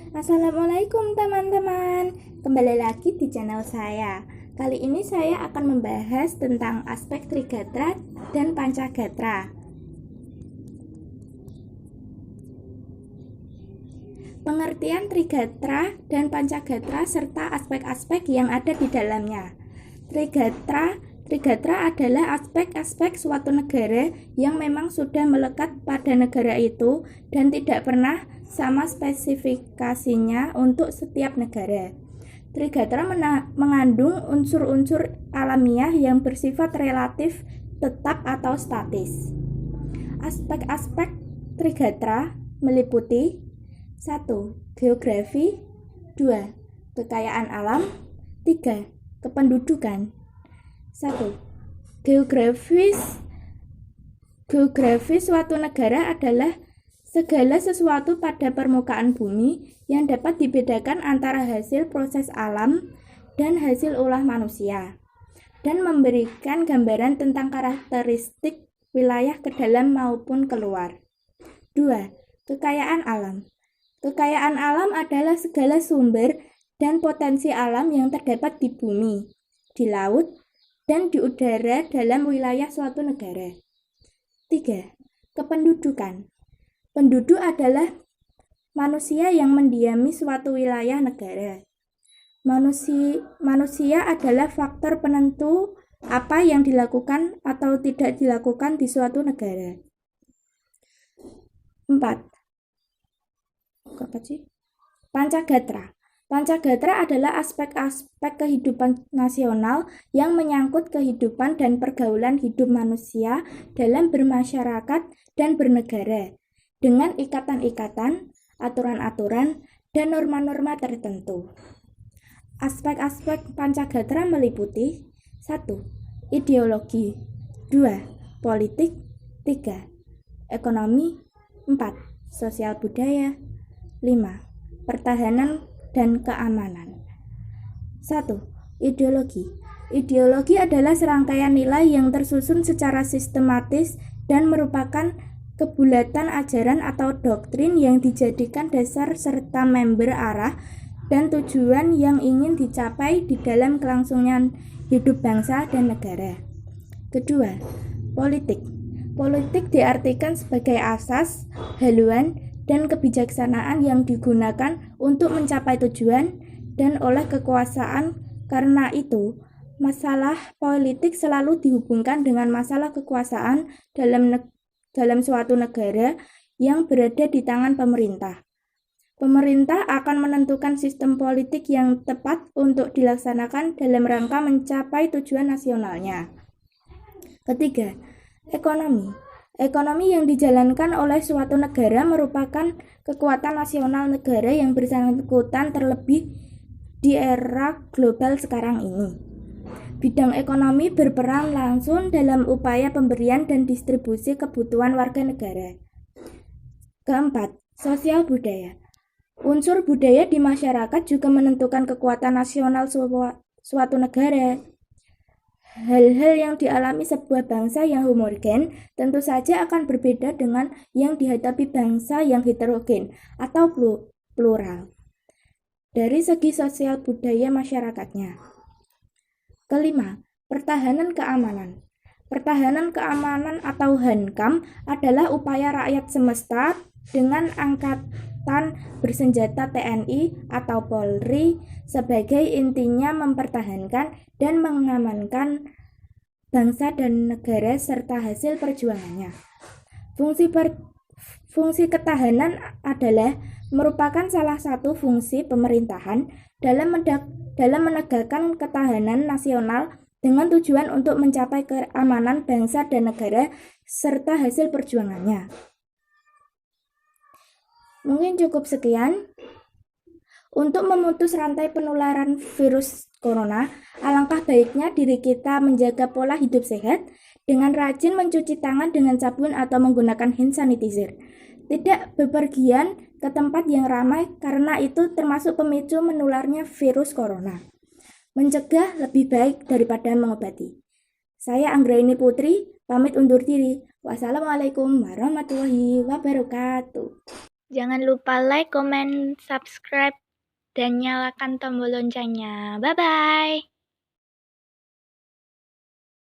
Assalamualaikum teman-teman, kembali lagi di channel saya. Kali ini saya akan membahas tentang aspek Trigatra dan Pancagatra. Pengertian Trigatra dan Pancagatra serta aspek-aspek yang ada di dalamnya. Trigatra adalah aspek-aspek suatu negara yang memang sudah melekat pada negara itu dan tidak pernah sama spesifikasinya untuk setiap negara. Trigatra mengandung unsur-unsur alamiah yang bersifat relatif, tetap atau statis. Aspek-aspek Trigatra meliputi 1. Geografi 2. Kekayaan alam 3. Kependudukan. 1. Geografi suatu negara adalah segala sesuatu pada permukaan bumi yang dapat dibedakan antara hasil proses alam dan hasil ulah manusia, dan memberikan gambaran tentang karakteristik wilayah ke dalam maupun keluar. 2. Kekayaan alam. Kekayaan alam adalah segala sumber dan potensi alam yang terdapat di bumi, di laut, dan di udara dalam wilayah suatu negara. 3. Kependudukan. Penduduk adalah manusia yang mendiami suatu wilayah negara. Manusia adalah faktor penentu apa yang dilakukan atau tidak dilakukan di suatu negara. 4. Pancagatra. Pancagatra adalah aspek-aspek kehidupan nasional yang menyangkut kehidupan dan pergaulan hidup manusia dalam bermasyarakat dan bernegara, dengan ikatan-ikatan, aturan-aturan, dan norma-norma tertentu. Aspek-aspek Pancagatra meliputi 1. Ideologi 2. Politik 3. Ekonomi 4. Sosial budaya 5. Pertahanan dan keamanan. 1. Ideologi. Ideologi adalah serangkaian nilai yang tersusun secara sistematis dan merupakan kebulatan ajaran atau doktrin yang dijadikan dasar serta member arah dan tujuan yang ingin dicapai di dalam kelangsungan hidup bangsa dan negara. Kedua, politik. Politik diartikan sebagai asas, haluan, dan kebijaksanaan yang digunakan untuk mencapai tujuan dan oleh kekuasaan. Karena itu, masalah politik selalu dihubungkan dengan masalah kekuasaan dalam suatu negara yang berada di tangan pemerintah. Pemerintah akan menentukan sistem politik yang tepat untuk dilaksanakan dalam rangka mencapai tujuan nasionalnya. Ketiga, ekonomi. Ekonomi yang dijalankan oleh suatu negara merupakan kekuatan nasional negara yang bersangkutan terlebih di era global sekarang ini. Bidang ekonomi berperan langsung dalam upaya pemberian dan distribusi kebutuhan warga negara. Keempat, sosial budaya. Unsur budaya di masyarakat juga menentukan kekuatan nasional suatu negara. Hal-hal yang dialami sebuah bangsa yang homogen tentu saja akan berbeda dengan yang dihadapi bangsa yang heterogen atau plural dari segi sosial budaya masyarakatnya. Kelima, pertahanan keamanan. Pertahanan keamanan atau HANKAM adalah upaya rakyat semesta dengan angkatan bersenjata TNI atau Polri sebagai intinya mempertahankan dan mengamankan bangsa dan negara serta hasil perjuangannya. Fungsi ketahanan adalah merupakan salah satu fungsi pemerintahan dalam menegakkan ketahanan nasional dengan tujuan untuk mencapai keamanan bangsa dan negara serta hasil perjuangannya. Mungkin cukup sekian. Untuk memutus rantai penularan virus corona, alangkah baiknya diri kita menjaga pola hidup sehat dengan rajin mencuci tangan dengan sabun atau menggunakan hand sanitizer. Tidak bepergian ke tempat yang ramai karena itu termasuk pemicu menularnya virus corona. Mencegah lebih baik daripada mengobati. Saya Anggraini Putri, pamit undur diri. Wassalamualaikum warahmatullahi wabarakatuh. Jangan lupa like, comment, subscribe, dan nyalakan tombol loncengnya. Bye-bye.